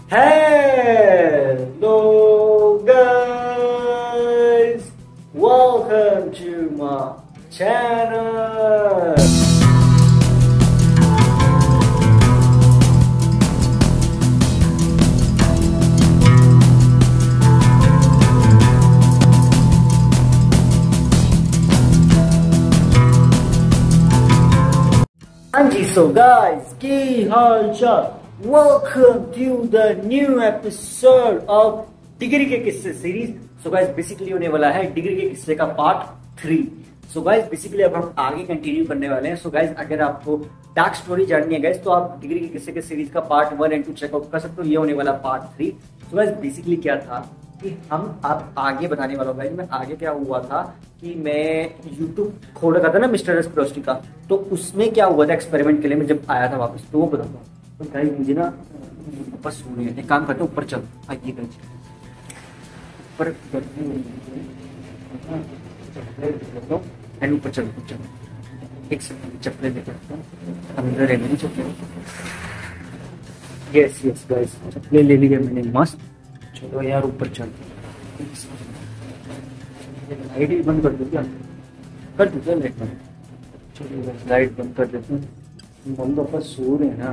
Hello guys, welcome to my channel. हाँ जी, so guys, की हाल चाल? Welcome to the new episode of degree के किस्से सीरीज। सो गाइस बेसिकली होने वाला है डिग्री के किस्से का पार्ट 3। सो गाइस बेसिकली अब हम आगे कंटिन्यू करने वाले हैं। सो गाइस अगर आपको बैक स्टोरी जाननी है गाइस तो आप डिग्री के किस्से के सीरीज का पार्ट 1 एंड 2 चेकआउट कर सकते हो। ये होने वाला पार्ट 3। सो गाइस बेसिकली क्या था कि हम आप आगे बताने वाला हूँ। मैं आगे क्या हुआ था कि मैं YouTube खोल रखा था ना मिस्टर एस्क्रोस्टी का, तो उसमें क्या हुआ था एक्सपेरिमेंट के लिए मैं जब आया था वापस, तो वो बताता हूँ। तो गाइस मुझे ना वापस सोने है, एक काम करते ऊपर चल आइए गाइस ऊपर एंड ऊपर चल एक सेकंड चप्पलें लेके आता हूँ। अंदर है मेरी चप्पलें। यस यस गाइस चप्पलें ले ली है मैंने मस्त। चलो यार ऊपर चल। लाइट ही बंद कर दो क्या? कर दो क्या लाइट बंद? चलो लाइट बंद कर देते हैं। हम पापा सो रहे हैं ना,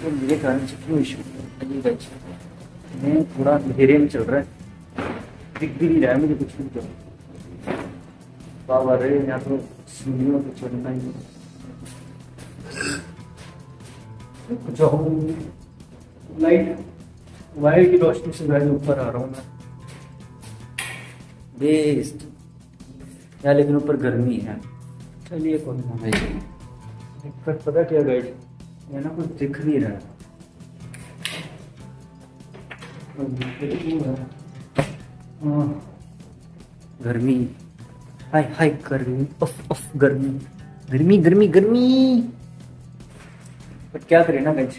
तो मेरे कारण से क्यों इशू है? मैं थोड़ा अंधेरे में चल रहा है, दिख भी नहीं रहा है मुझे कुछ भी। तो बाबा रहे यहाँ तो सीढ़ियों पे चलना ही जाओ। लाइट वायर की रोशनी से मैं ऊपर आ रहा हूँ मैं बेस्ट यार, लेकिन ऊपर गर्मी है। चलिए कौन ना भाई दिक्कत पता क्या गाइड है ना, कुछ दिख नहीं रहा है। गर्मी हाय हाय गर्मी उफ उफ गर्मी गर्मी गर्मी गर्मी। बट क्या करें ना गाइड,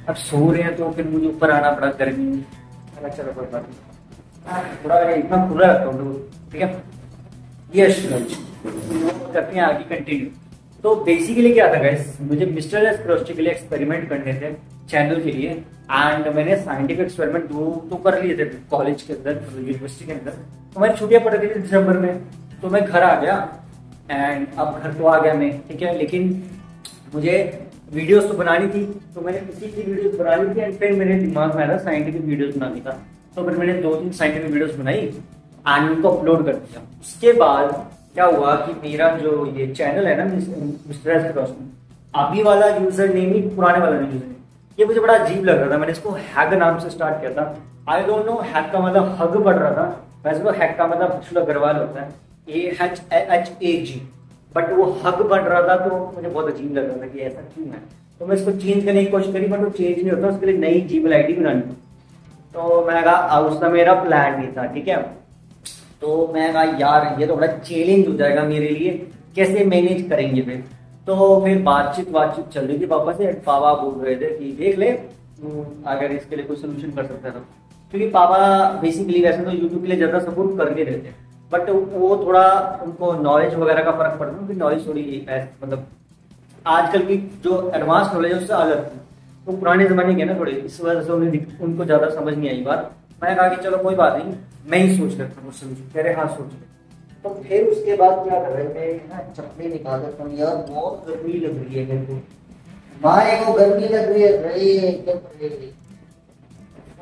अब सो रहे हैं तो फिर मुझे ऊपर आना पड़ा गर्मी में। चलो कोई बात नहीं, थोड़ा इतना खुला रखता हूँ ठीक है। यस करते हैं आगे कंटिन्यू। तो बेसिकली क्या था गाइस, मुझे मिस्टर एस्क्रोस्टी के लिए एक्सपेरिमेंट करने थे चैनल के लिए, एंड मैंने साइंटिफिक एक्सपेरिमेंट तो कर लिए थे कॉलेज के अंदर, यूनिवर्सिटी के अंदर। तो मैंने छुट्टियां पड़ रही थी दिसंबर में, तो मैं घर आ गया एंड अब घर तो आ गया मैं ठीक है, लेकिन मुझे वीडियोस तो बनानी थी। तो मैंने इसी की वीडियोस बना ली थी एंड फिर मेरे दिमाग में आया साइंटिफिक वीडियोस बनाने का। तो फिर मैंने 2-3 साइंटिफिक वीडियोस बनाई एंड उनको अपलोड कर दिया। उसके बाद क्या हुआ कि मेरा जो ये चैनल है ना मिस्टर एस्क्रोस्टी, अभी वाला यूजर नेम ही पुराने वाला यूजर नेम, ये मुझे बड़ा अजीब लग रहा था। मैंने इसको हैग नाम से स्टार्ट किया था। आई डोंट नो हैग का मतलब हग पढ़ रहा था, वैसे तो हैग का मतलब अक्षुल अग्रवाल होता है, AHAG, बट वो हग बन रहा था तो मुझे बहुत अजीब लग रहा था कि ऐसा क्यों है। तो मैं इसको चेंज करने की कोशिश करी बट वो चेंज नहीं होता, उसके लिए नई जीमेल आईडी बनानी थी। तो मैं कहा उसका मेरा प्लान नहीं था ठीक है। तो मैं कहा यार ये तो बड़ा चैलेंज हो जाएगा मेरे लिए, कैसे मैनेज करेंगे फिर। तो फिर बातचीत चल रही थी पापा से। पापा बोल रहे थे कि देख ले अगर इसके लिए कोई सोल्यूशन कर सकता है, क्योंकि पापा बेसिकली वैसे तो यूट्यूब के लिए ज्यादा सपोर्ट करते रहते हैं, बट वो थोड़ा उनको नॉलेज वगैरह का फर्क पड़ता है। उनकी नॉलेज थोड़ी मतलब आजकल की जो एडवांस नॉलेज है उससे अलग थी, तो पुराने जमाने के ना थोड़े, इस वजह से उनको ज्यादा समझ नहीं आई बात। मैंने कहा कि चलो कोई बात नहीं, मैं ही सोच लेता हूँ सोल्यूशन। कह रहे हाँ सोच ले। तो फिर उसके बाद क्या कर रहे थे ना, चप्पलें निकाल देता हूँ यार, बहुत गर्मी लग रही है मेरे को। मारे को गर्मी लग रही है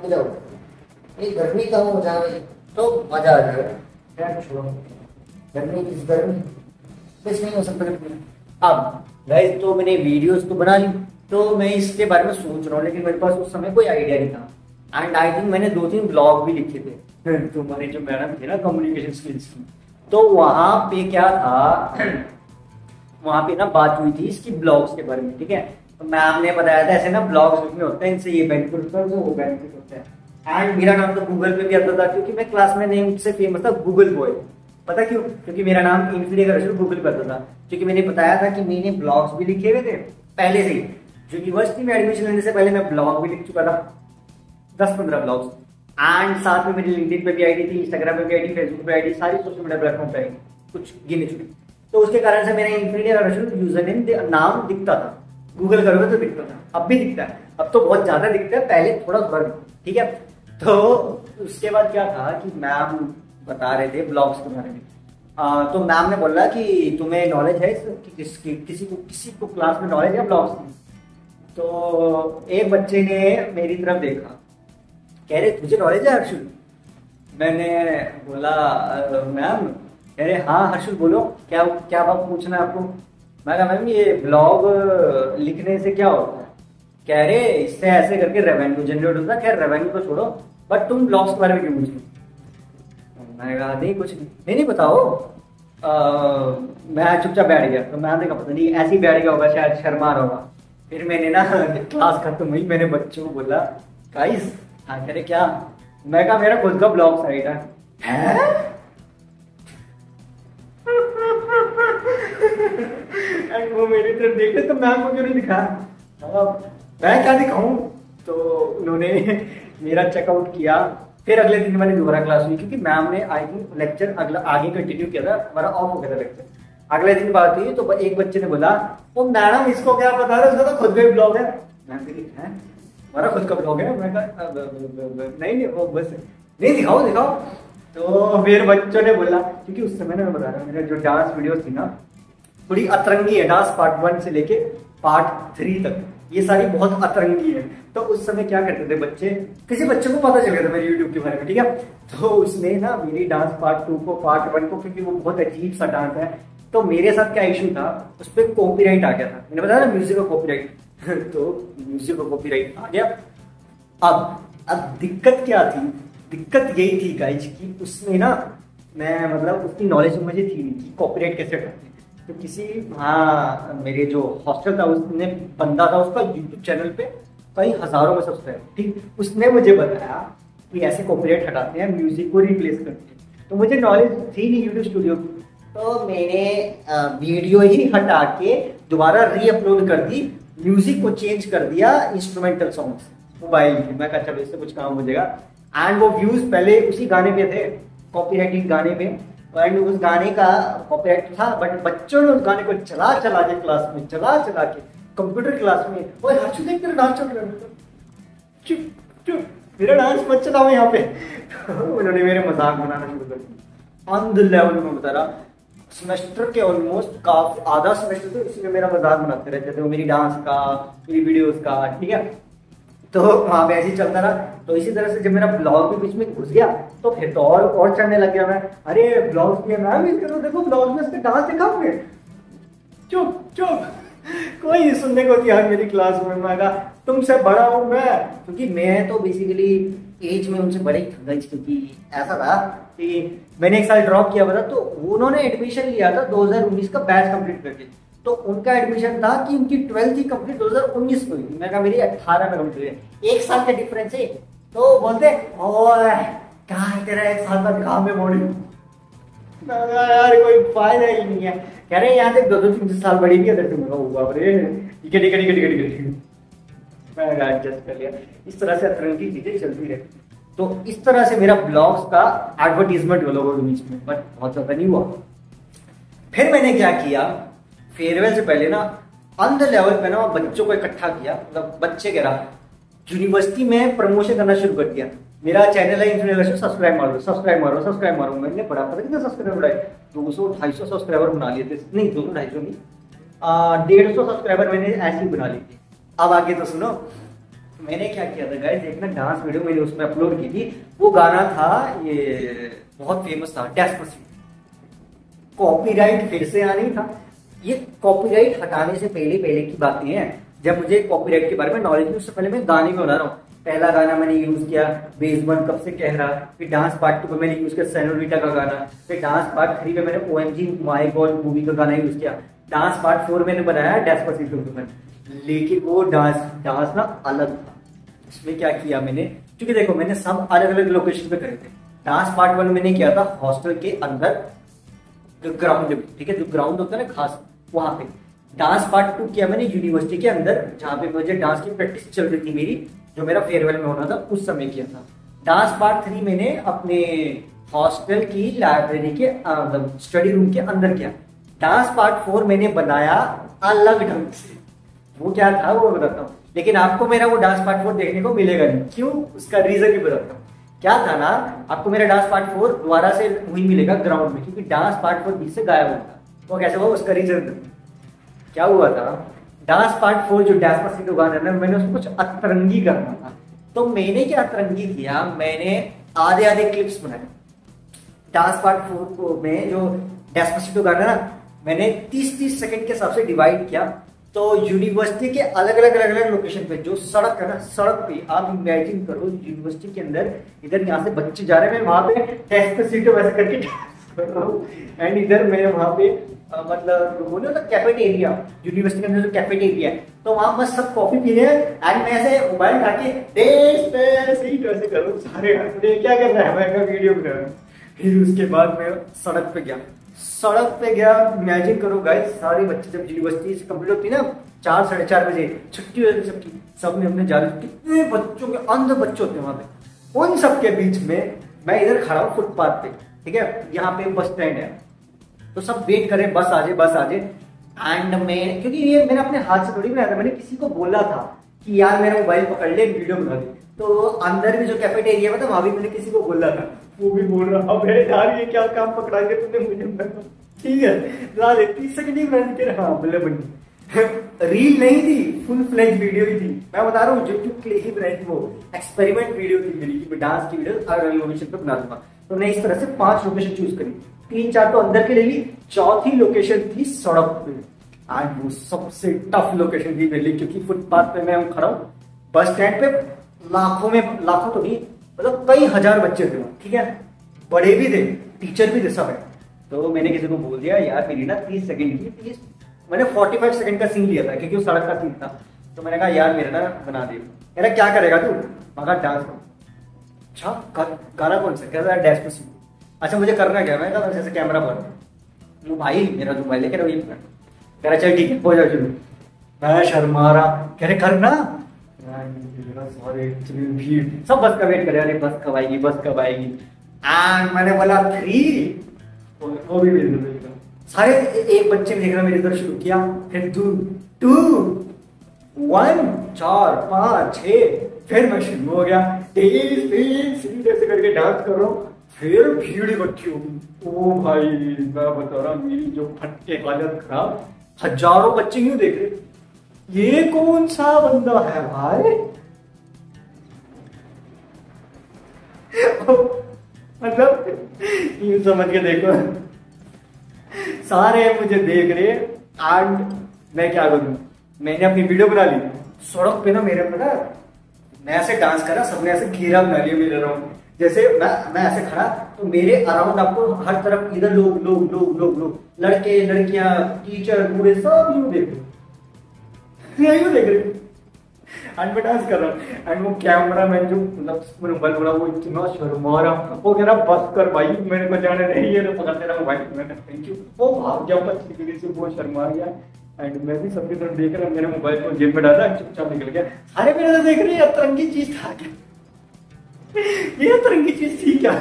जाओ, ये गर्मी कम हो जाए तो मजा आ जाएगा। छोड़ो गर्मी इस गर्मी कुछ नहीं हो सकता। अब गाइस तो मैंने वीडियोस तो बना ली, तो मैं इसके बारे में सोच रहा हूँ, लेकिन मेरे पास उस समय कोई आइडिया नहीं था। एंड आई थिंक मैंने 2-3 ब्लॉग भी लिखे थे तुम्हारी जो मैडम थी ना कम्युनिकेशन स्किल्स की, तो वहां पे क्या था वहां पे ना बात हुई थी इसकी ब्लॉग्स के बारे में ठीक है। तो मैम ने बताया था ऐसे ना ब्लॉग्स लिखने होते हैं, इनसे ये बेनिफिट होता है, वो बेनिफिट होता है। एंड मेरा नाम तो गूगल पे भी आता था, क्योंकि मैं क्लास में नेम से फेमस था गूगल बॉय। पता क्यों? क्योंकि मेरा नाम इन्फिनिटी का गूगल पे आता था, क्योंकि मैंने बताया था कि मैंने ब्लॉग्स भी लिखे हुए थे पहले से ही। यूनिवर्सिटी में एडमिशन लेने से पहले मैं ब्लॉग भी लिख चुका था, 10-15 ब्लॉग्स। एंड साथ में मेरी लिंक्डइन पे भी आईडी थी, इंस्टाग्राम पे भी आईडी, फेसबुक पे आईडी, सारी सोशल मीडिया प्लेटफॉर्म पे आईडी, कुछ गिने चुके। तो उसके कारण से मेरा इन्फिनिटी यूजर नेम नाम दिखता था, गूगल करोगे तो दिखता था, अब भी दिखता है। अब तो बहुत ज्यादा दिखता है, पहले थोड़ा थोड़ा दिखता, ठीक है। तो उसके बाद क्या था कि मैम बता रहे थे ब्लॉग्स के बारे में। तो मैम ने बोला कि तुम्हें नॉलेज है कि किसी को क्लास में नॉलेज है ब्लॉग्स की। तो एक बच्चे ने मेरी तरफ देखा, कह रहे तुझे नॉलेज है हर्षुल? मैंने बोला मैम। कह रहे हाँ हर्षुल बोलो, क्या क्या बात पूछना है आपको? मैं कहा मैम ये ब्लॉग लिखने से क्या होता है? कह रहे इससे ऐसे करके रेवेन्यू जनरेट होता है। खैर रेवेन्यू को छोड़ो, बट तुम ब्लॉग्स के बारे में क्यों पूछ? मैंने कहा नहीं कुछ नहीं बताओ। मैं चुपचाप बैठ गया। तो मैंने कहा पता नहीं ऐसे ही बैठ गया होगा, शायद शर्मा रहा होगा। फिर मैंने ना क्लास खत्म हुई, मैंने बच्चों को बोला गाइस, हाँ कह रहे क्या? मैं कहा मेरा खुद का ब्लॉग साइट है। वो मेरी तरफ देख रहे तो मैम को क्यों नहीं दिखाया? मैं क्या दिखाऊं? तो उन्होंने मेरा चेकआउट किया। फिर अगले दिन मैंने दोबारा क्लास हुई, क्योंकि मैम ने आई थिंक लेक्चर अगला आगे कंटिन्यू किया था, हमारा ऑफ हो गया था लेक्चर। अगले दिन बात हुई तो एक बच्चे ने बोला वो मैडम इसको क्या बता रहे, उसका तो खुद का ही ब्लॉग है। मैं है हमारा खुद का ब्लॉग है? मैं कहा नहीं वो बस नहीं दिखाओ। तो फिर बच्चों ने बोला, क्योंकि उस समय मैं बता रहा हूँ मेरा जो डांस वीडियो थी ना थोड़ी अतरंगी है, डांस पार्ट 1 से लेके पार्ट 3 तक ये सारी बहुत अतरंगी है। तो उस समय क्या करते थे बच्चे, किसी बच्चे को पता चल गया था मेरे यूट्यूब के बारे में, ठीक है। तो उसने ना मेरी डांस पार्ट 2 को पार्ट 1 को, क्योंकि वो बहुत अजीब सा डांस है, तो मेरे साथ क्या इशू था, उस पर कॉपीराइट आ गया था। मैंने बताया ना म्यूजिक का कॉपीराइट तो म्यूजिक का कॉपीराइट आ गया। अब दिक्कत क्या थी? दिक्कत यही थी गाइज कि उसमें ना मैं मतलब उतनी नॉलेज मुझे थी नहीं कि कॉपीराइट कैसे हटाते हैं। तो किसी मेरे जो हॉस्टल था उसने बंदा था, उसका यूट्यूब चैनल पे कई हजारों में सब्सक्राइबर, ठीक, उसने मुझे बताया कि ऐसे कॉपीराइट हटाते हैं, म्यूजिक को रिप्लेस करते हैं। तो मुझे नॉलेज थी नहीं यूट्यूब स्टूडियो की, तो मैंने वीडियो ही हटा के दोबारा रीअपलोड कर दी, म्यूजिक को चेंज कर दिया इंस्ट्रूमेंटल सॉन्ग्स मोबाइल में। मैं कहा चलो इससे कुछ काम हो जाएगा। एंड वो व्यूज पहले उसी गाने पे थे, कॉपीराइटिंग गाने पे, एंड उस गाने का कॉपीराइट था, बट बच्चों ने उस गाने को चला के क्लास में, चला के कंप्यूटर क्लास में, ओए हर्षु देख तेरा डांस चल रहा है, चुप मेरा डांस मत चलाओ यहाँ पे। तो उन्होंने मेरे मजाक बनाना शुरू कर दिया ऑन द लेवल में। बता रहा सेमेस्टर के ऑलमोस्ट काफी आधा सेमेस्टर तो इसमें मेरा मजाक बनाते रहते थे वो, मेरी डांस का, मेरी वीडियोस का, ठीक है। तो वहां पे ऐसे ही चलता रहा। तो इसी तरह से जब मेरा ब्लॉग भी बीच में घुस गया तो फिर तो और चढ़ने लग गया मैं, अरे ब्लॉग किया मैम इसके, तो देखो ब्लॉग में इसके डांस दिखाओगे। चुप कोई नहीं सुनने को तैयार मेरी क्लास में। मैं कहा तुमसे बड़ा हूं मैं, क्योंकि मैं तो बेसिकली एज में उनसे बड़े ही था, क्योंकि ऐसा था कि मैंने एक साल ड्रॉप किया था। तो उन्होंने एडमिशन लिया था 2019 का बैच कंप्लीट करके, तो उनका एडमिशन था कि उनकी 12th ही कंप्लीट 2019 में हुई थी। मैं कहा मेरी 18 में कंप्लीट है, 1 साल का डिफरेंस है। तो बोलते ओए कहाँ है तेरा 1 साल का काम है बॉडी? यार कोई फायदा ही नहीं है। कह रहे यहाँ तक 2-3 साल बड़ी भी है ठीक है। मैं एडजस्ट कर लिया। इस तरह से अतरंगी चीजें चलती रहती। तो इस तरह से मेरा ब्लॉग्स का एडवर्टीजमेंट हो लोगों के बीच में, बट बहुत ज्यादा नहीं हुआ। फिर मैंने क्या किया, फेयरवेल से पहले ना ऑन द लेवल पे ना बच्चों को इकट्ठा किया, मतलब बच्चे कह रहा यूनिवर्सिटी में प्रमोशन करना शुरू कर दिया। मेरा चैनल है इन्फ्लुएंसर, सब्सक्राइब मारो। मैंने बड़ा पता कितना सब्सक्राइबर बढ़ाए, 200-250 सब्सक्राइबर बना लिए थे, नहीं 200-250 नहीं, 150 सब्सक्राइबर मैंने ऐसे ही बना लिए थे। अब आगे तो सुनो, मैंने क्या किया था गाइस, एक ना डांस वीडियो मैंने उसमें अपलोड की थी। वो गाना था, ये बहुत फेमस था, डेस्पेसिटो। कॉपीराइट फिर से आनी था। ये कॉपीराइट हटाने से पहले की बातें हैं, जब मुझे कॉपीराइट के बारे में नॉलेज नहीं, उससे पहले मैं गाने में बना रहा हूँ। पहला गाना मैंने यूज किया बेसबन कब से कह रहा, फिर डांस पार्ट 2 पे मैंने यूज किया सेनोरिटा का गाना, फिर डांस पार्ट 3 पे मैंने OMG माय गॉड मूवी का गाना यूज किया, डांस पार्ट 4 मैंने बनाया डेस्पेसिटो में। लेकिन वो डांस ना अलग था। इसमें क्या किया मैंने, क्योंकि देखो मैंने सब अलग अलग लोकेशन पे करे थे। डांस पार्ट 1 मैंने किया था हॉस्टल के अंदर ग्राउंड में, ठीक है, जो ग्राउंड होता है ना खास, वहां पे। डांस पार्ट 2 किया मैंने यूनिवर्सिटी के अंदर, जहां पे मुझे डांस की प्रैक्टिस चल रही थी मेरी, जो मेरा फेयरवेल में होना था उस समय किया था। डांस पार्ट 3 मैंने अपने हॉस्टल की लाइब्रेरी के मतलब स्टडी रूम के अंदर किया। डांस पार्ट 4 मैंने बनाया अलग ढंग से। वो क्या था वो बताता हूँ। लेकिन आपको मेरा वो डांस पार्ट 4 देखने को मिलेगा नहीं। क्यों? उसका रीजन भी बताता हूँ। क्या था ना, आपको मेरा डांस पार्ट 4 दोबारा से वही मिलेगा ग्राउंड में, क्योंकि डांस पार्ट 4 बीच से गायब होता। वो कैसे हुआ? उसका रीजन क्या हुआ था, डांस पार्ट 4 जो डेस्पासितो गाना है ना, मैंने उसको कुछ अतरंगी करना था। तो मैंने क्या अतरंगी किया, मैंने आधे आधे क्लिप्स बनाए डांस पार्ट 4 को में, जो डेस्पासितो गाना ना, मैंने 30-30 सेकंड के हिसाब से डिवाइड किया। तो यूनिवर्सिटी के अलग अलग लोकेशन पे, जो सड़क है ना, सड़क पे आप इमेजिन करो यूनिवर्सिटी के अंदर, इधर यहाँ से बच्चे जा रहे हैं, मैं वहां पे डेस्पासितो वैसे करके डांस कर रहा हूँ, एंड इधर मैं वहां पे मतलब बोलो ना कैफेटेरिया, यूनिवर्सिटी के अंदर जो कैफेटेरिया है, तो वहां बस सब कॉफी पी रहे हैं, एंड मैं ऐसे मोबाइल उठा के ऐसे करूँ, सारे क्या कर रहा है, मैं वीडियो बना रहा हूँ। फिर उसके बाद मैं सड़क पे गया, इमेजिन करो गाइस, सारे बच्चे जब यूनिवर्सिटी से कंप्लीट होती है ना 4-4:30 बजे छुट्टी हो जाती सबकी, सबने अपने जाले, कितने बच्चों के अंध बच्चे होते हैं वहां पे, उन सबके बीच में मैं इधर खड़ा हूँ फुटपाथ पे, ठीक है, यहाँ पे बस स्टैंड है, तो सब वेट कर रहे हैं बस आ जाए। एंड मैं, क्योंकि ये मैंने अपने हाथ से थोड़ी बनाया था, मैंने किसी को बोला था कि यार मेरा मोबाइल पकड़ ले, वीडियो बना दे। तो अंदर भी जो कैफेटेरिया था वहां भी मैंने किसी को बोला था, वो भी बोल रहा अब यार ये क्या काम पकड़ा के तुमने मुझे, ठीक है ला ले 30 सेकंड ही बना दी। हाँ बल्ले बनी रील नहीं थी, फुल फ्लेज वीडियो ही थी, मैं बता रहा हूँ यूट्यूब के लिए ही बनाई थी, वो एक्सपेरिमेंट वीडियो थी मेरी कि मैं डांस की वीडियो अलग अलग लोकेशन पे बना दूंगा। तो मैंने इस तरह से 5 लोकेशन चूज करी, 3-4 तो अंदर के ले ली, चौथी लोकेशन थी सड़क पे, आज वो सबसे टफ लोकेशन थी मेरे लिए, क्योंकि फुटपाथ पे मैं खड़ा हूँ, बस स्टैंड पे लाखों तो नहीं, मतलब कई हजार बच्चे थे, ठीक है, बड़े भी थे, टीचर भी थे, सब है। तो मैंने किसी को बोल दिया यार मेरी ना 30 सेकंड की, मैंने 45 सेकंड का सीन लिया था क्योंकि वो सड़क का सीन था। तो मैंने कहा यार मेरा ना बना दे, मेरा क्या करेगा तू, मगर डांस करो। अच्छा गाना कौन सा? कह रहा है डेस्पासितो। अच्छा मुझे करना क्या? मैं कहा जैसे कैमरा पर लो भाई, मेरा जो मोबाइल लेके रहो, कह रहा चल ठीक है हो जाओ शुरू। मैं शर्मा रहा, कह रहे करना, भीड़ सब बस का वेट करे, अरे बस कब आएगी। एंड मैंने बोला 3, वो भी सारे एक बच्चे ने देखना मेरी तरफ शुरू किया, फिर 2, 1, 4, 5, 6, फिर मैं शुरू हो गया, ऐसे करके डांस कर रहा हूँ, फिर भीड़ इकट्ठी होगी। ओ भाई मैं बता रहा, मेरी जो फटके हालत खराब, हजारों बच्चे यूं देख रहे, ये कौन सा बंदा है भाई मतलब यूं समझ के देखो, सारे मुझे देख रहे, एंड मैं क्या करूं, मैंने अपनी वीडियो बना ली, सड़क पे ना मेरे पता, मैं ऐसे डांस करा, सबने ऐसे घेरा बना लिया मेरे अराउंड, जैसे मैं ऐसे खड़ा, तो मेरे अराउंड आपको हर तरफ इधर लोग लड़के लड़कियां टीचर बूढ़े सब यूं देख रहे, एंड मैं डांस कर रहा हूँ, एंड वो कैमरा मैन जो मतलब मोबाइल बड़ा, वो इतना शर्मा रहा, वो कह रहा बस कर भाई मेरे को जाने नहीं है, पकड़ तेरा मोबाइल, मैं थैंक यू, वो भाग गया अच्छी तरीके से, वो शर्मा गया, एंड मैं भी सबकी तरफ देख रहा हूँ, मेरे मोबाइल को जेब में डाला, चुपचाप निकल गया। सारे मेरे देख रहे हैं, अतरंगी चीज था क्या, ये अतरंगी चीज थी क्या,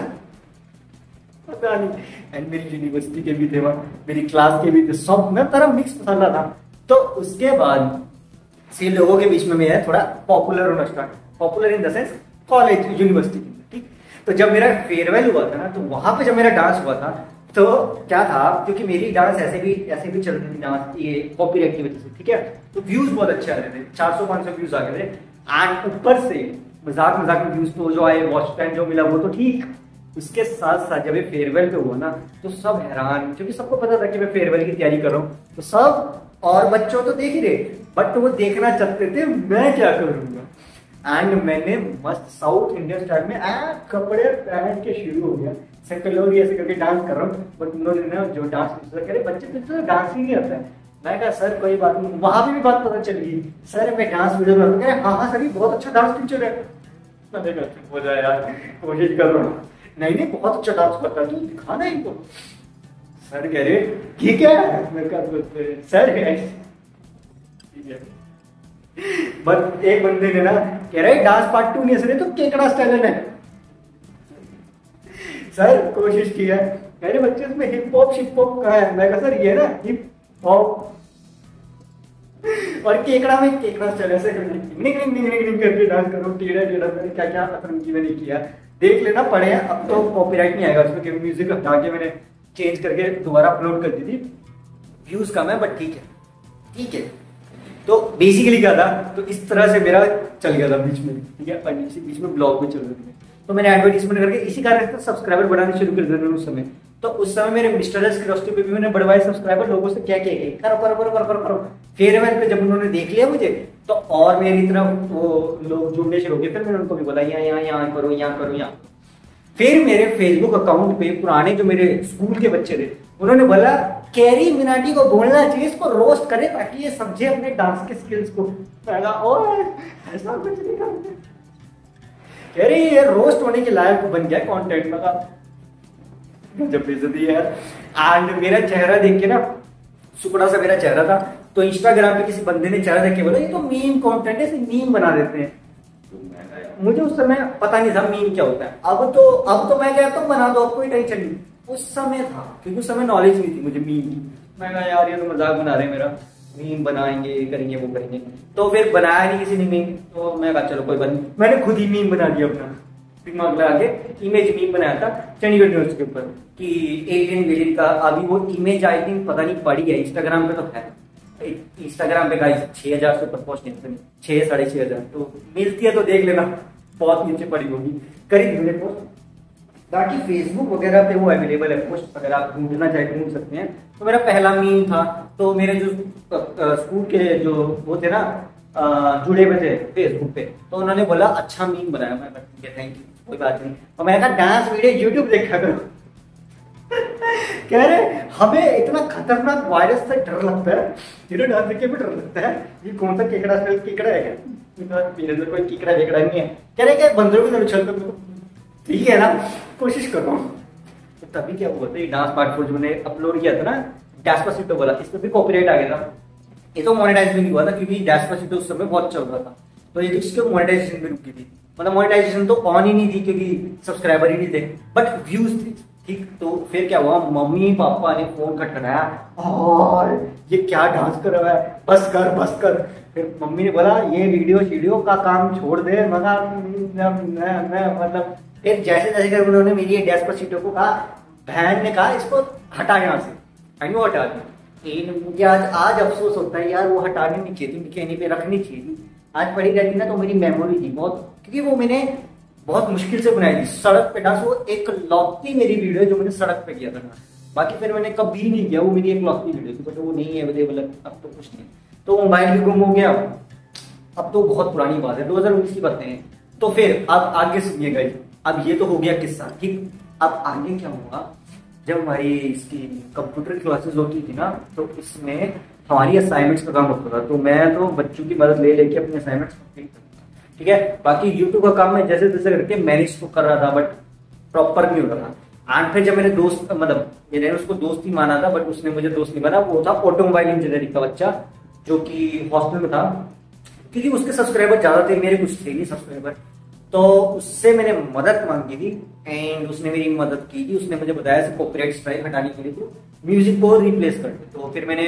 पता नहीं। एंड मेरी यूनिवर्सिटी के भी थे वहां, मेरी क्लास के भी थे, सब मैं तरह मिक्स मसाला था। तो उसके बाद से लोगों के बीच में मैं थोड़ा पॉपुलर होना start, popular in the sense college university, ठीक। तो जब मेरा फेयरवेल हुआ था ना, तो वहां पे जब मेरा डांस हुआ था, तो क्या था, क्योंकि मेरी डांस ऐसे भी चल रही थी डांस, ये कॉपीराइट की वजह से, ठीक है, तो व्यूज बहुत अच्छे आ रहे थे, 400-500 व्यूज आ गए थे, एंड ऊपर से मजाक में व्यूज तो जो आए, वॉच टाइम जो मिला वो तो ठीक, उसके साथ साथ जब ये फेयरवेल पे हुआ ना, तो सब हैरान, क्योंकि सबको पता था कि मैं फेयरवेल की तैयारी कर रहा हूँ, तो सब और बच्चों तो देख ही रहे, बट वो देखना चाहते थे मैं क्या करूंगा। एंड मैंने मस्त साउथ इंडियन स्टाइल में कपड़े पहन के शुरू हो गया, सब लोग ऐसे करके डांस कर रहा हूँ, बट उन लोगों ने जो डांस कह रहे बच्चे तो डांस ही नहीं आता है। मैं कहा सर कोई बात नहीं, वहां भी बात पता चल गई, सर मैं डांस वीडियो बना रहा हूँ, हाँ सर बहुत अच्छा डांस टीचर है, मैंने कहा चुप हो जाए यार, कोशिश कर रहा हूँ, नहीं बहुत अच्छा डांस करता है, तू दिखाना इनको। सर कह रहे ठीक है, मैं कहा सर ठीक है, बट एक बंदे ने ना कह रहे डांस पार्ट 2 नहीं सर, तो केकड़ा स्टाइल है। सर कोशिश की है, कह रहे बच्चे इसमें हिप हॉप शिप हॉप कहा है, मैं कहा सर ये ना हिप हॉप, और केकड़ा में केकड़ा चले से करके डांस करो, टेढ़ा टेढ़ा, मैंने क्या क्या मैंने किया, देख लेना पड़े। अब तो कॉपीराइट नहीं आएगा उसमें, क्योंकि म्यूजिक हटा के मैंने चेंज करके दोबारा अपलोड कर दी थी। व्यूज कम है बट ठीक है, ठीक है। तो बेसिकली क्या था, तो इस तरह से मेरा चल गया था बीच में, ठीक है, और बीच में ब्लॉग में चल रहे थे। तो मैंने एडवर्टीजमेंट करके इसी कारण से सब्सक्राइबर बढ़ाने शुरू कर दिए उस समय। तो उस समय मेरे मिस्टर क्यूरियोसिटी पे भी मैंने बढ़वाए सब्सक्राइबर, लोगों से क्या क्या करो करो करो करो करो करो। फेयरवेल पे जब उन्होंने देख लिया मुझे, तो और मेरी तरफ वो लोग जुड़ने शुरू हो गए। फिर मैंने उनको भी बोला यहाँ करो, यहाँ करो, यहाँ। फिर मेरे फेसबुक अकाउंट पे पुराने जो मेरे स्कूल के बच्चे थे, उन्होंने बोला कैरी मिनाटी को बोलना चाहिए, इसको रोस्ट करे ताकि ये समझे अपने डांस के स्किल्स को। ऐसा कुछ नहीं करते, कह रही ये रोस्ट होने के लायक बन गया कंटेंट लगा। जब बेइज्जती है यार। एंड मेरा चेहरा देख के ना, सुपड़ा सा मेरा चेहरा था, तो इंस्टाग्राम पे किसी बंदे ने चेहरा देख के बोला ये तो मीम कंटेंट है, इसे मीम बना देते हैं। मुझे उस समय पता नहीं था मीम क्या होता है। अब तो मैं कहता हूँ बना दो, कोई टेंशन नहीं। उस समय था, क्योंकि उस समय नॉलेज नहीं थी मुझे मीम की। मैं कहा यार ये तो मजाक बना रहे मेरा, मीम बनाएंगे, करेंगे, वो करेंगे। तो फिर बनाया नहीं किसी ने मीम, तो मैं कहा चलो कोई बात नहीं, मैंने खुद ही मीम बना दिया अपना दिमाग लगा के। इमेज मीम बनाया था चंडीगढ़ न्यूज के ऊपर कि एलियन वेलियन का। अभी वो इमेज आई थिंक पता नहीं पड़ी है, इंस्टाग्राम पे तो है, इंस्टाग्राम पे गाइस 6000 से ऊपर पोस्ट नहीं, 6 साढ़े 6000 तो मिलती है, तो देख लेना, बहुत नीचे पड़ी होगी, करी थी मैंने पोस्ट। बाकी फेसबुक वगैरह पे वो अवेलेबल है पोस्ट, अगर आप ढूंढना चाहे ढूंढ सकते हैं। तो मेरा पहला मीम था, तो मेरे जो स्कूल के जो वो थे ना जुड़े हुए थे फेसबुक पे, तो उन्होंने बोला अच्छा मीम बनाया। मैं ठीक है थैंक यू, कोई बात नहीं। और मैंने कहा डांस वीडियो यूट्यूब देखा करो। कह रहे हमें इतना खतरनाक वायरस से डर लगता है, तेरे डांस देख के भी डर लगता है, ये कौन सा केकड़ा है क्या? मेरे अंदर कोई केकड़ा वेकड़ा नहीं है। कह रहे क्या बंदरों की तरह चल कर, ठीक है ना, कोशिश कर रहा हूँ। तो तभी क्या हुआ था, डांस पार्ट 4 जो मैंने अपलोड किया था ना, डेस्पासितो बोला, इस पर भी कॉपीराइट आ गया था। ये तो मोनेटाइज भी नहीं हुआ था, क्योंकि डेस्पासितो उस समय बहुत चल रहा था, तो ये इसके मोनेटाइजेशन भी रुकी थी। मतलब मोनेटाइजेशन तो ऑन ही नहीं थी, क्योंकि सब्सक्राइबर ही नहीं थे, बट व्यूज थे, ठीक। तो फिर क्या हुआ, मम्मी पापा ने फोन खटखटाया, और ये क्या डांस कर रहा है, बस कर बस कर। फिर मम्मी ने बोला ये वीडियो का काम छोड़ दे, मतलब फिर जैसे जैसे कर उन्होंने मेरी डेस्पासितो को कहा, बहन ने कहा इसको हटा यहाँ से, एंड वो हटा दी। मुझे आज अफसोस होता है यार, वो हटानी नहीं चाहिए थी, कहीं पे रखनी चाहिए थी। आज पड़ी रहती ना तो मेरी मेमोरी थी बहुत, क्योंकि वो मैंने बहुत मुश्किल से बनाई थी सड़क पे डांस। वो एक लौती मेरी वीडियो जो मैंने सड़क पे किया था ना, बाकी फिर मैंने कभी नहीं किया, वो मेरी एक लौती वीडियो थी, बट वो नहीं है अवेलेबल। अब तो कुछ नहीं, तो मोबाइल भी गुम हो गया। अब तो बहुत पुरानी बात है, 2019 की बातें हैं। तो फिर अब आगे सुनिएगा, अब ये तो हो गया किस्सा, ठीक। अब आगे क्या हुआ, जब हमारी इसकी कंप्यूटर क्लासेस होती थी ना, तो इसमें हमारी असाइनमेंट्स का काम होता था। तो मैं तो बच्चों की मदद ले लेके अपने असाइनमेंट्स कंप्लीट करता, ठीक है। बाकी यूट्यूब का काम मैं जैसे तैसे करके मैनेज तो कर रहा था, बट प्रॉपर नहीं होता था। एंड फिर जब मेरे दोस्त, मतलब मैंने उसको दोस्त ही माना था, बट उसने मुझे दोस्त नहीं माना। वो था ऑटोमोबाइल इंजीनियरिंग का बच्चा, जो कि हॉस्टल में था, क्योंकि उसके सब्सक्राइबर ज्यादा थे, मेरे कुछ थे नहीं सब्सक्राइबर। तो उससे मैंने मदद मांगी थी, एंड उसने मेरी मदद की थी। उसने मुझे बताया कॉपीराइट स्ट्राइक हटाने के लिए तो म्यूजिक को रिप्लेस कर दे। तो फिर मैंने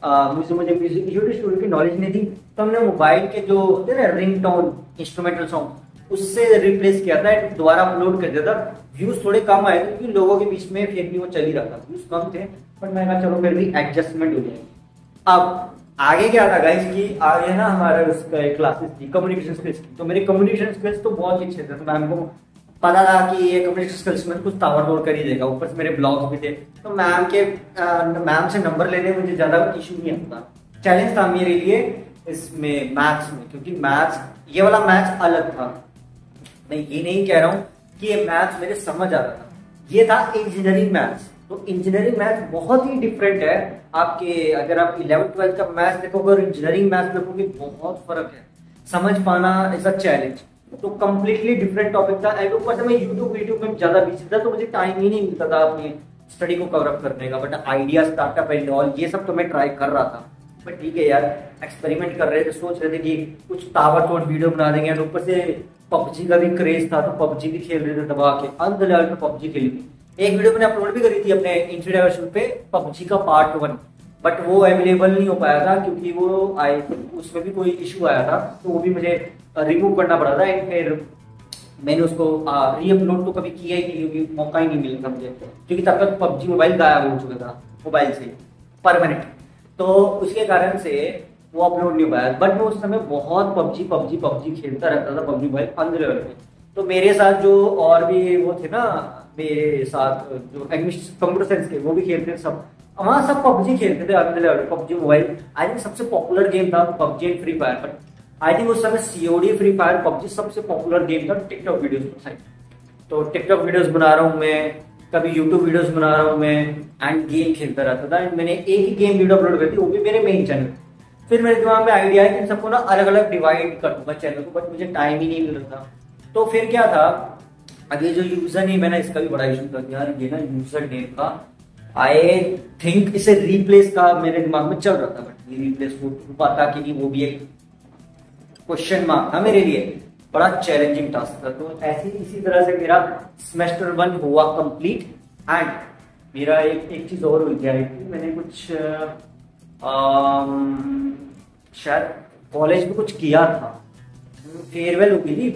मुझे म्यूजिक यूट्यूब की नॉलेज नहीं थी, तो हमने मोबाइल के जो होते हैं ना रिंग टोन इंस्ट्रूमेंटल सॉन्ग, उससे रिप्लेस किया था, दोबारा अपलोड कर दिया था। व्यूज थोड़े कम आए थे, क्योंकि लोगों के बीच में फिर भी वो चल ही रहा था, व्यूज कम थे, बट मैंने कहा चलो फिर भी एडजस्टमेंट हो जाएगी। अब आगे क्या था गाइस कि आगे ना हमारा उसका क्लासेस थी कम्युनिकेशन स्किल्स की। तो मेरे कम्युनिकेशन स्किल्स तो बहुत ही अच्छे थे, तो मैम को पता था कि ये कम्युनिकेशन स्किल्स में कुछ ताबड़तोड़ कर ही देगा। ऊपर से मेरे ब्लॉग्स भी थे, तो मैम से नंबर लेने में मुझे ज्यादा इशू नहीं आता। चैलेंज था मेरे लिए इसमें मैथ्स में, क्योंकि मैथ्स ये वाला मैथ्स अलग था। मैं ये नहीं कह रहा हूँ कि ये मैथ्स मेरे समझ आ रहा था, ये था इंजीनियरिंग मैथ्स। तो इंजीनियरिंग मैथ्स बहुत ही डिफरेंट है आपके, अगर आप 11th-12th का मैथ्स देखोगे और इंजीनियरिंग मैथ्स देखोगे, बहुत फर्क है। समझ पाना इज अ चैलेंज, तो कंप्लीटली डिफरेंट टॉपिक था। एंड ऊपर से मैं यूट्यूब में ज्यादा बिजी था, तो मुझे टाइम ही नहीं मिलता था अपनी स्टडी को कवर अप करने का। But idea, startup and all ये सब तो मैं ट्राई कर रहा था। बट ठीक है यार, एक्सपेरिमेंट कर रहे थे, सोच रहे थे कि कुछ ताबड़तोड़ वीडियो बना देंगे। और ऊपर से पबजी का भी क्रेज था, तो पबजी भी खेल रहे थे दबा के, अंत लेवल पे पबजी खेली थी। एक वीडियो मैंने अपलोड भी करी थी अपने इंस्टाग्राम पे, पबजी का पार्ट 1, बट वो अवेलेबल नहीं हो पाया था क्योंकि वो आई उसमें भी कोई इशू आया था, तो वो भी मुझे रिमूव करना पड़ा था। एंड फिर मैंने उसको रीअपलोड तो कभी किया ही नहीं क्योंकि मौका ही नहीं मिला था मुझे, क्योंकि तब तक पबजी मोबाइल गायब हो चुका था मोबाइल से परमानेंट, तो उसके कारण से वो अपलोड नहीं हो पाया। बट मैं उस समय बहुत पबजी पबजी पबजी खेलता रहता था, पबजी मोबाइल 15 लेवल पे। तो मेरे साथ जो और भी वो थे ना, मेरे साथ जो कंप्यूटर साइंस के, वो भी खेलते थे सब, वहाँ सब पबजी खेलते थे 15 लेवल पे, पबजी मोबाइल। आई थिंक सबसे पॉपुलर गेम था PUBG and free fire, but I think उस समय सीओडी, फ्री फायर, पबजी सबसे पॉपुलर गेम था टिकटॉक वीडियोस पर साइड। तो टिकटॉक वीडियोस बना रहा हूँ मैं, कभी यूट्यूब वीडियोस बना रहा हूँ मैं, एंड गेम खेलता रहता था। मैंने एक ही गेम वीडियो अपलोड करी थी, वो भी मेरे मेन चैनल। फिर मेरे दिमाग में आइडिया है कि इन सबको ना अलग अलग डिवाइड कर दूंगा चैनल को, बट मुझे टाइम ही नहीं मिल रहा था। तो फिर क्या था, अभी जो यूजर नेम है ना, इसका भी बड़ा इशू था यार, ये ना यूजर नेम का आई थिंक इसे रिप्लेस का मेरे दिमाग में चल रहा था, बट ये रिप्लेस हो पाता कि नहीं, वो भी एक क्वेश्चन मार्क था मेरे लिए, बड़ा चैलेंजिंग टास्क था। तो ऐसी इसी तरह से मेरा सेमेस्टर 1 हुआ कंप्लीट। एंड मेरा एक चीज और हुई थी, मैंने कुछ शायद कॉलेज में कुछ किया था, फेयरवेल हो गई थी।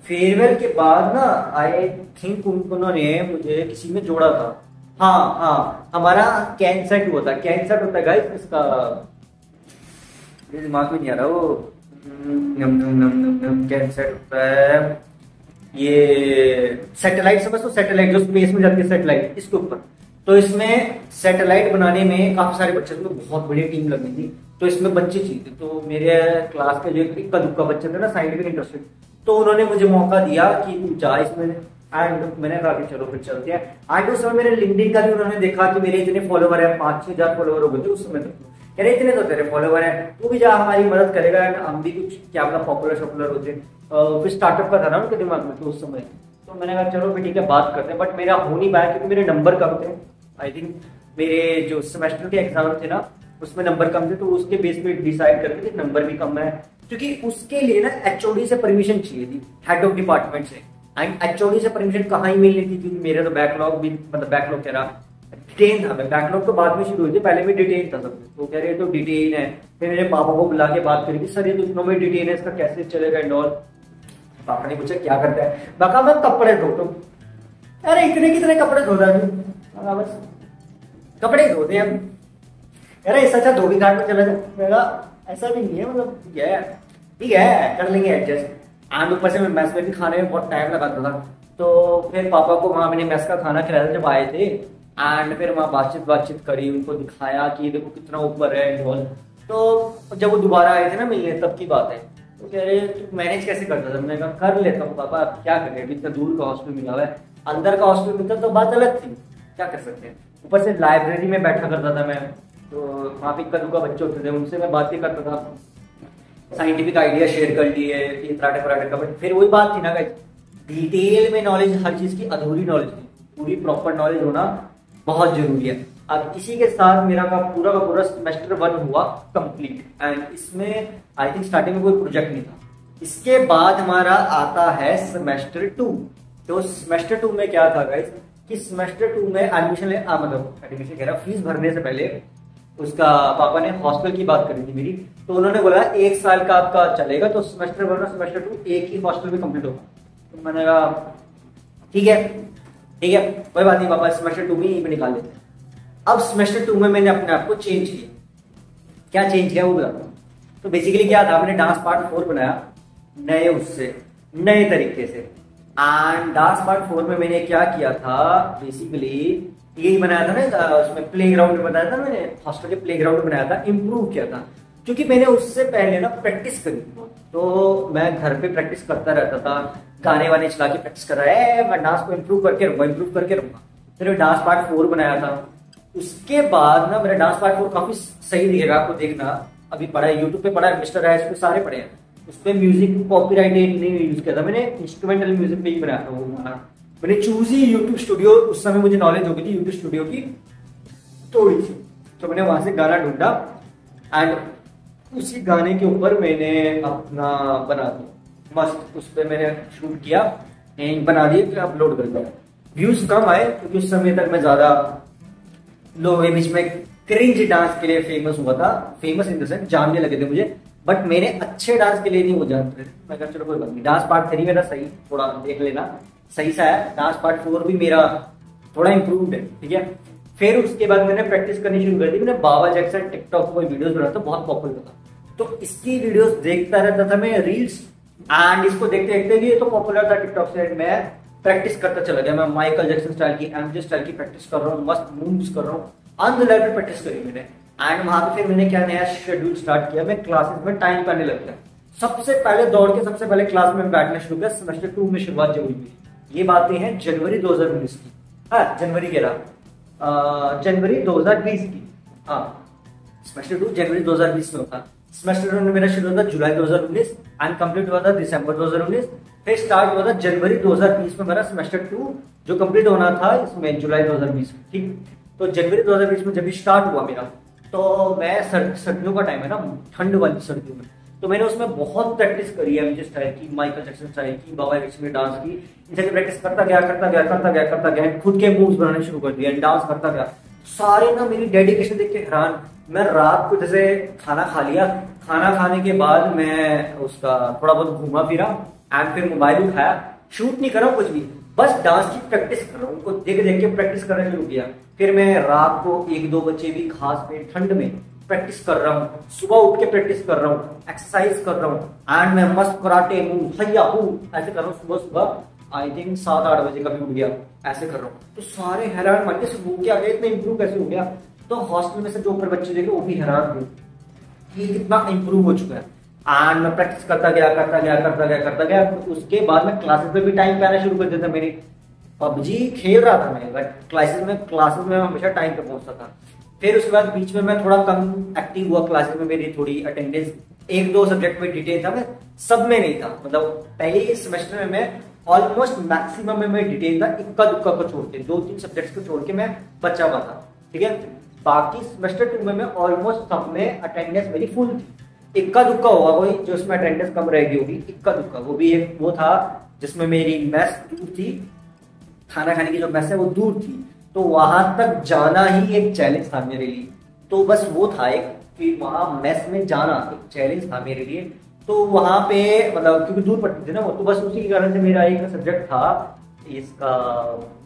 फेयरवेल के बाद ना आई थिंक उन्होंने मुझे किसी में जोड़ा था। हाँ, हमारा कैंसेट हुआ था, कैंसेट होता है गाइस, इसका दिमाग में नहीं आ रहा वो, कैंसेट होता है ये सैटेलाइट, समझ तो सैटेलाइट जो स्पेस में जाती है सैटेलाइट, इसके ऊपर। तो इसमें सैटेलाइट बनाने में काफी सारे बच्चे थे, बहुत बड़ी टीम लगी थी, तो इसमें बच्चे चाहिए। तो मेरे क्लास के जो इक्का दुक्का बच्चे थे ना साइंटिफिक इंटरेस्टेड, तो उन्होंने मुझे मौका दिया कि तू जा इसमें। एंड मैंने कहा कि चलो फिर चलते हैं। एंड उस समय मेरे लिंक्डइन का भी उन्होंने देखा कि मेरे इतने फॉलोवर है, 5-6 हजार फॉलोवर हो गए थे उस समय तक। कह रहे इतने तो तेरे फॉलोवर है, तू भी जा हमारी मदद करेगा, एंड हम भी कुछ क्या अपना पॉपुलर होते। फिर स्टार्टअप का था ना उनके दिमाग में तो उस समय, तो मैंने कहा चलो फिर ठीक है बात करते हैं। बट मेरा हो नहीं पाया क्योंकि मेरे नंबर कम थे। आई थिंक मेरे जो सेमेस्टर के एग्जाम थे ना, उसमें नंबर कम थे, तो उसके बेस पे डिसाइड करके थे नंबर भी कम है, क्योंकि उसके लिए ना एचओडी से परमिशन चाहिए थी, हेड ऑफ डिपार्टमेंट से। एंड एचओडी से परमिशन कहाँ ही मिलनी थी, क्योंकि मेरा तो बैकलॉग भी, मतलब बैकलॉग कह रहा, डिटेन था मैं। बैकलॉग तो बाद में शुरू हुई थी, पहले में डिटेन था सब। तो कह रहे तो डिटेन है। फिर मेरे पापा को बुला के बात करी, सर ये तो इतनों में डिटेन है, इसका कैसे चलेगा एंड ऑल। पापा ने पूछा क्या करता है, बाका मैं कपड़े धोता हूँ। अरे इतने कितने कपड़े धोता है, बस कपड़े धोते हैं। अरे इससे अच्छा धोबी घाट में चला जाए। मेरा ऐसा भी नहीं है, मतलब ठीक है कर लेंगे एडजस्ट। एंड ऊपर से मैं मेस में भी खाने में बहुत टाइम लगाता था, तो फिर पापा को वहां मैंने मेस का खाना खिलाया जब आए थे। एंड फिर वहां बातचीत करी, उनको दिखाया कि देखो कितना ऊपर है एंड ऑल। तो जब वो दोबारा आए थे ना मिलने, तब की बात है, तो कह रहे तू मैनेज कैसे करता था। मैंने कहा कर लेता हूँ पापा, क्या करें, इतना दूर का हॉस्टल मिला हुआ है, अंदर का हॉस्टल मिलता तो बात अलग थी, क्या कर सकते हैं। ऊपर से लाइब्रेरी में बैठा करता था मैं, तो वहाँ पे इक्का दुक्का बच्चे होते थे, उनसे मैं बातें करता था, साइंटिफिक आइडिया शेयर कर लिए, ये पराठे पराठे का। बट फिर वही बात थी ना गाइस, डिटेल में नॉलेज, हर चीज की अधूरी नॉलेज नहीं, पूरी प्रॉपर नॉलेज होना बहुत जरूरी है। अब इसी के साथ मेरा का पूरा सेमेस्टर 1 हुआ कंप्लीट। एंड इसमें आई थिंक स्टार्टिंग में कोई प्रोजेक्ट नहीं था। इसके बाद हमारा आता है सेमेस्टर 2। तो सेमेस्टर 2 में क्या था गाइस, कि सेमेस्टर 2 में एडमिशन कह रहा, फीस भरने से पहले उसका पापा ने हॉस्टल की बात करी थी मेरी, तो उन्होंने बोला 1 साल का आपका चलेगा, तो सेमेस्टर 1 और सेमेस्टर 2 एक ही हॉस्टल में कंप्लीट होगा। तो मैंने कहा ठीक है कोई बात नहीं पापा, सेमेस्टर 2 में यहीं पे निकाल लेते हैं। अब सेमेस्टर 2 में मैंने अपने आप को चेंज किया। क्या चेंज किया वो बताता हूँ। तो बेसिकली क्या था, मैंने डांस पार्ट 4 बनाया नए तरीके से। एंड डांस पार्ट 4 में मैंने क्या किया था, बेसिकली यही बनाया था ना, उसमें प्लेग्राउंड बनाया था मैंने, हॉस्टल के प्लेग्राउंड बनाया था, इम्प्रूव किया था। क्योंकि मैंने उससे पहले ना प्रैक्टिस करी, तो मैं घर पे प्रैक्टिस करता रहता था, गाने वाने चला के प्रैक्टिस कर रहा है, मैं डांस को इम्प्रूव करके रहूंगा। फिर मैं डांस पार्ट 4 बनाया था। उसके बाद ना मेरा डांस पार्ट 4 काफी सही दिखेगा, आपको देखना, अभी पढ़ा है यूट्यूब पे, पढ़ा है मिस्टर है, पे सारे पढ़े हैं। उस पर म्यूजिक कॉपीराइट नहीं यूज किया था मैंने, इंस्ट्रूमेंटल म्यूजिक पे ही बनाया था वो गाना। मैंने चूज ही यूट्यूब स्टूडियो, उस समय मुझे नॉलेज हो गई थी यूट्यूब स्टूडियो की थोड़ी सी, तो मैंने वहां से गाना ढूंढा एंड उसी गाने के ऊपर मैंने अपना बना दिया मस्त, उस पर मैंने शूट किया एंड बना दिया, फिर अपलोड कर दिया। व्यूज कम आए क्योंकि उस समय तक मैं ज्यादा लो इमेज में क्रिंज डांस के लिए फेमस हुआ था, फेमस इन द सेंस जानने लगे थे मुझे, बट मेरे अच्छे डांस के लिए नहीं वो जानते थे। मैं कहा चलो कोई बात नहीं, डांस पार्ट 3 मेरा सही, थोड़ा देख लेना सही सा है, डांस पार्ट 4 भी मेरा थोड़ा इंप्रूव्ड है, ठीक है। फिर उसके बाद मैंने प्रैक्टिस करनी शुरू कर दी। मैंने बाबा जैक्सन टिकटॉक पर वीडियोस बनाता था, बहुत पॉपुलर था, तो इसकी वीडियोस देखता रहता था मैं, रील्स, एंड इसको देखते देखते ये तो पॉपुलर था टिकटॉक से, मैं प्रैक्टिस करता चला गया। मैं माइकल जैक्सन स्टाइल की, एमजे स्टाइल की प्रैक्टिस कर रहा हूँ, मस्त मूव्स कर रहा हूँ, ऑन द लेवल प्रैक्टिस करी मैंने। एंड वहां पे फिर मैंने क्या नया शेड्यूल स्टार्ट किया, मैं क्लासेस में टाइम करने लग गया। सबसे पहले दौड़ के सबसे पहले क्लास में बैठना शुरू किया, सेमेस्टर 2 में शुरुआत जब हुई। ये बातें हैं जनवरी 2019 की, हाँ जनवरी कह रहा, जनवरी 2020 की, हाँ सेमेस्टर 2 जनवरी 2020 में होता। सेमेस्टर 1 में मेरा शुरू हुआ था जुलाई 2019 एंड कंप्लीट हुआ था दिसंबर 2019। फिर स्टार्ट हुआ था जनवरी 2020 में मेरा सेमेस्टर 2 जो कंप्लीट होना था इसमें जुलाई 2020 में, ठीक। तो जनवरी 2020 में जब भी स्टार्ट हुआ मेरा, तो मैं सर्दियों का टाइम है ना, ठंड वाली सर्दियों में, तो मैंने उसमें बहुत प्रैक्टिस करी है, एमजे स्टाइल की, माइकल जैक्सन स्टाइल की, बाबा जैक्सन में डांस की, इन सबकी प्रैक्टिस करता गया, खुद के मूव्स बनाने शुरू कर दिया, डांस करता गया। सारे ना मेरी डेडिकेशन देख के हैरान। मैं रात को जैसे खाना खा लिया, खाना खाने के बाद मैं उसका थोड़ा बहुत घूमा फिरा एंड फिर मोबाइल उठाया, शूट नहीं कर रहा हूँ कुछ भी, बस डांस की प्रैक्टिस कर रहा हूँ, उनको देख देख के प्रैक्टिस करना शुरू किया। फिर मैं रात को 1-2 बजे भी खास में ठंड में प्रैक्टिस कर रहा हूँ, सुबह उठ के प्रैक्टिस कर रहा हूँ, एक्सरसाइज कर रहा हूँ, एंड मैं मस्त कराटे मूव हैया हूँ ऐसे कर रहा हूँ। सुबह सुबह आई थिंक 7-8 बजे कभी उठ गया, ऐसे कर रहा हूँ। तो सारे हैरान मान के हो क्या गया, इतना इंप्रूव कैसे हो गया। तो हॉस्टल में से जो ऊपर बच्चे देखे वो भी हैरान थे कि कितना इंप्रूव हो चुका है। एंड मैं प्रैक्टिस करता गया। उसके बाद मैं क्लासेस में भी टाइम पे आना शुरू कर देता। मेरी पबजी खेल रहा था मैं, बट क्लासेस में हमेशा टाइम पे पहुंचता था। फिर उसके बाद बीच में मैं थोड़ा कम एक्टिव हुआ, क्लासेस में मेरी थोड़ी अटेंडेंस 1-2 सब्जेक्ट में डिटेल था, मैं सब में नहीं था। मतलब पहले सेमेस्टर में मैं ऑलमोस्ट मैक्सिमम में मैं डिटेल था, इक्का दुक्का को छोड़ के 2-3 सब्जेक्ट्स को छोड़ के मैं बचा हुआ था, ठीक है। बाकी सेमेस्टर 2 में मैं ऑलमोस्ट सब में अटेंडेंस मेरी फुल थी। इक्का दुक्का होगा कोई जो उसमें अटेंडेंस कम रहेगी होगी, इक्का दुक्का। वो भी एक वो था जिसमें मेरी मेस दूर थी, खाना खाने की जो मेस है वो दूर थी, तो वहां तक जाना ही एक चैलेंज था मेरे लिए। तो बस वो था एक कि वहां मेस में जाना एक चैलेंज था मेरे लिए। तो वहां पे मतलब क्योंकि दूर पड़ती थी ना वो, तो बस उसी के कारण से मेरा एक सब्जेक्ट था इसका,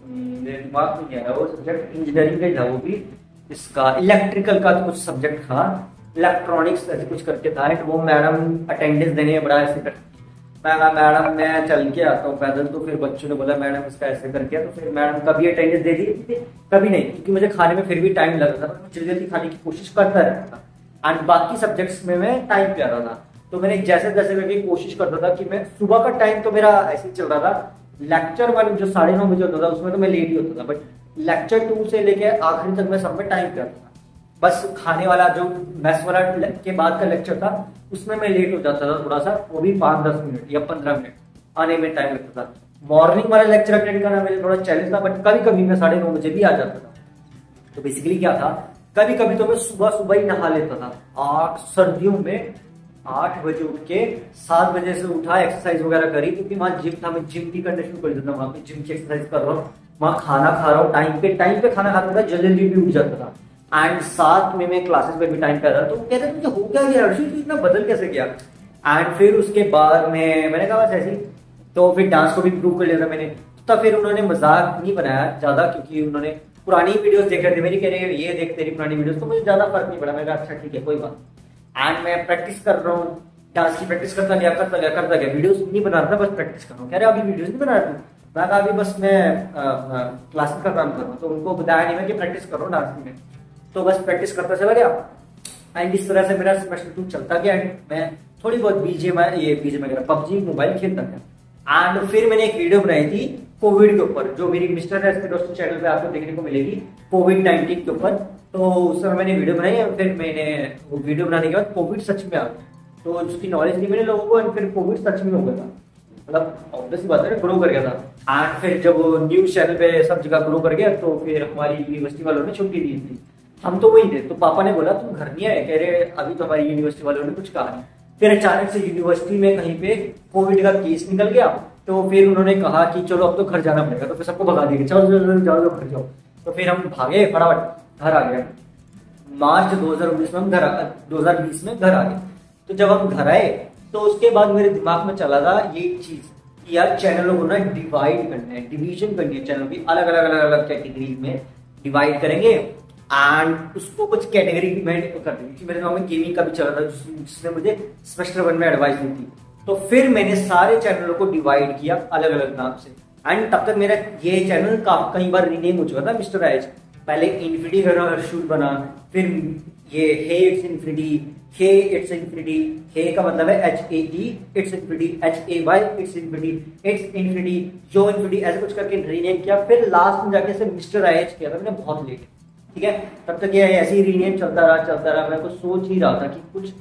मेरे दिमाग में नहीं आया वो सब्जेक्ट, इंजीनियरिंग का था वो भी, इसका इलेक्ट्रिकल का कुछ सब्जेक्ट था, इलेक्ट्रॉनिक्स ऐसे कुछ करके था। वो मैडम अटेंडेंस देने में बड़ा ऐसे करती, मैं मैडम मैं चल के आता हूँ पैदल, तो फिर बच्चों ने बोला मैडम इसका ऐसे करके, तो फिर मैडम कभी अटेंडेंस दे दी, कभी नहीं, क्योंकि मुझे खाने में फिर भी टाइम लगता था, मैं जल्दी जल्दी खाने की कोशिश करता रहता था। एंड बाकी सब्जेक्ट्स में मैं टाइम पे आता था, तो मैंने जैसे जैसे करके कोशिश करता था कि मैं सुबह का टाइम तो मेरा ऐसे ही चल रहा था। लेक्चर 1 जो 9:30 बजे होता था उसमें तो मैं लेट ही होता था, बट लेक्चर 2 से लेके आखिरी तक मैं सब में टाइम पे आता था। बस खाने वाला जो मैथ्स वाला के बाद का लेक्चर था उसमें मैं लेट हो जाता था थोड़ा सा, वो भी 5-10 मिनट या 15 मिनट आने में टाइम लगता था। मॉर्निंग वाला लेक्चर अटेंड करना मेरे थोड़ा चैलेंज था, बट कभी कभी मैं 9:30 बजे भी आ जाता था। तो बेसिकली क्या था, कभी कभी तो मैं सुबह सुबह ही नहा लेता था। सर्दियों में 8 बजे उठ के 7 बजे से उठा, एक्सरसाइज वगैरह करी, क्योंकि वहां जिम था, मैं जिम भी करना शुरू कर देता, वहां पे जिम की एक्सरसाइज कर रहा हूँ, वहां खाना खा रहा हूँ, टाइम पे खाना खाता था, जल्दी भी उठ जाता था। एंड साथ में मैं क्लासेस में भी टाइम पे था। तो कहते थे मुझे हो क्या गया हर्षित, इतना बदल कैसे गया। एंड फिर उसके बाद मैंने कहा बस ऐसे ही, तो फिर डांस को भी इम्प्रूव कर लिया था मैंने। तब फिर उन्होंने मजाक नहीं बनाया ज्यादा, क्योंकि उन्होंने पुरानी वीडियोस देख रहे थे मेरी, कह रहे ये देख तेरी पुरानी वीडियोस, तो मुझे ज्यादा फर्क नहीं पड़ा। मैंने कहा अच्छा ठीक है कोई बात। एंड मैं प्रैक्टिस कर रहा हूँ, डांस की प्रैक्टिस करता गया, वीडियोस नहीं बना रहा था, बस प्रैक्टिस कर रहा हूँ। कह रहे अभी वीडियोस नहीं बना रहा तू, मैं कहा अभी बस मैं क्लासेस का काम कर रहा हूँ। तो उनको बताया नहीं मैं कि प्रैक्टिस कर रहा हूँ डांस में, तो बस प्रैक्टिस करता चला गया। एंड इस तरह से मेरा सेमेस्टर 2 चलता गया। एंड मैं थोड़ी बहुत बीजे पबजी मोबाइल खेलता गया। एंड फिर मैंने एक वीडियो बनाई थी कोविड के ऊपर, जो मेरी मिस्टर है दोस्तों चैनल पे आपको देखने को मिलेगी, कोविड-19 के ऊपर। तो उस समय मैंने वीडियो बनाई है। फिर मैंने वो वीडियो बनाने के बाद कोविड सच में आ गया, तो उसकी नॉलेज नहीं मिली लोगों को, फिर कोविड सच में हो गया था। मतलब ऑब्वियस बात है, ग्रो कर गया था। एंड फिर जब न्यूज चैनल पे सब जगह ग्रो कर गया, तो फिर हमारी यूनिवर्सिटी वालों ने छुट्टी दी थी, हम तो वही थे। तो पापा ने बोला तुम घर नहीं आए, कह रहे अभी तो हमारी यूनिवर्सिटी वालों ने कुछ कहा नहीं। फिर अचानक से यूनिवर्सिटी में कहीं पे कोविड का केस निकल गया, तो फिर उन्होंने कहा कि चलो अब तो घर जाना पड़ेगा, तो फिर सबको भगा दिया, चलो जाओ घर जाओ। तो फिर हम भागे, फटाफट घर आ गए। मार्च 2019 में हम 2020 में घर आ गए। तो जब हम घर आए तो उसके बाद मेरे दिमाग में चला था ये चीज कि यार चैनलों को ना डिवाइड करना है, डिवीजन करनी है, चैनलों की अलग अलग अलग अलग कैटेगरी में डिवाइड करेंगे एंड उसको कुछ कैटेगरी में कर देंगे। क्योंकि मेरे दिमाग में गेमिंग का भी चल रहा था जिसने मुझे सेमेस्टर 1 में एडवाइस दी थी। तो फिर मैंने सारे चैनलों को डिवाइड किया अलग अलग नाम से एंड तब तक मेरा ये चैनल कई बार रीनेम हो चुका था मिस्टर एच। पहले इन्फिनिटी हर्षूट बना, फिर ये hey it's infinity, hey it's infinity, hey का मतलब है HAE it's infinity, HAY it's infinity, it's infinity, जो इन्फिनिटी, ऐसे कुछ करके रीनेम किया। फिर लास्ट में जाके से मिस्टर एच किया था मैंने बहुत लेट, ठीक है। तब तक ये ऐसे ही रीनेम चलता रहा। मैं कुछ सोच ही रहा था कि कुछ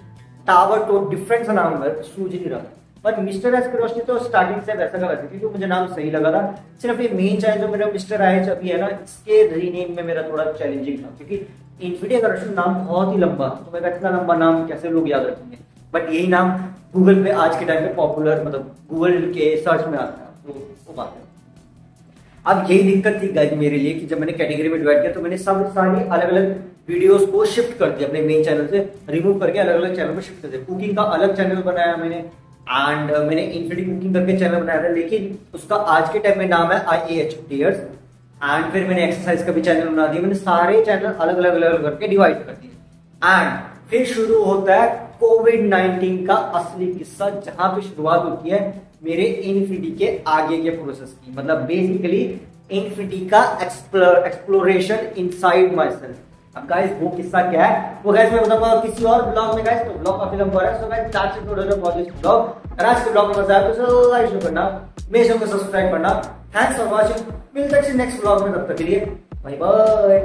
टावर तो डिफरेंट सा नाम है, सूझ नहीं रहा था। पर मिस्टर एच की रोशनी तो स्टार्टिंग से वैसा का वैसा, क्योंकि मुझे नाम सही लगा था। सिर्फ ये मेन चैनल जो मेरा मिस्टर एच अभी है ना, इसके रीनेम में मेरा थोड़ा चैलेंजिंग था, क्योंकि इन्फिनिटी का रोशनी नाम बहुत ही लंबा, तो मैं इतना लंबा नाम कैसे लोग याद रखेंगे। बट यही नाम गूगल पे आज के टाइम पे पॉपुलर, मतलब गूगल के सर्च में आता है, तो वो बात है। अब यही दिक्कत थी गाइस मेरे लिए कि जब मैंने कैटेगरी में डिवाइड किया तो मैंने सब सारी अलग अलग वीडियोस को शिफ्ट कर दिया, अपने मेन चैनल से रिमूव करके अलग अलग चैनल में शिफ्ट कर दिया। कुकिंग का अलग चैनल बनाया मैंने एंड मैंने इन्फिनिटी कुकिंग करके चैनल बनाया था, लेकिन उसका आज के टाइम में नाम है IAH टीयर्स। एंड फिर मैंने एक्सरसाइज का भी चैनल बना दिया। मैंने सारे चैनल अलग अलग अलग करके डिवाइड कर दिए। एंड फिर शुरू होता है कोविड-19 का असली किस्सा, जहां पे शुरुआत होती है मेरे इन्फिनिटी के आगे के प्रोसेस की, मतलब बेसिकली इन्फिनिटी का एक्सप्लोरेशन इनसाइड माई सेल्फ। अब गाइस वो किस्सा क्या है वो गाइस मैं बताऊंगा किसी और ब्लॉग में गाइस। तो ब्लॉग काफी लंबा है, सो गाइस स्टार्ट से थोड़ा फॉर दिस ब्लॉग। अगर आज के ब्लॉग में मजा आया तो लाइक शेयर करना, मेरे चैनल को सब्सक्राइब करना। थैंक्स फॉर वाचिंग, मिलते हैं नेक्स्ट ब्लॉग में, तब तक के लिए बाय बाय।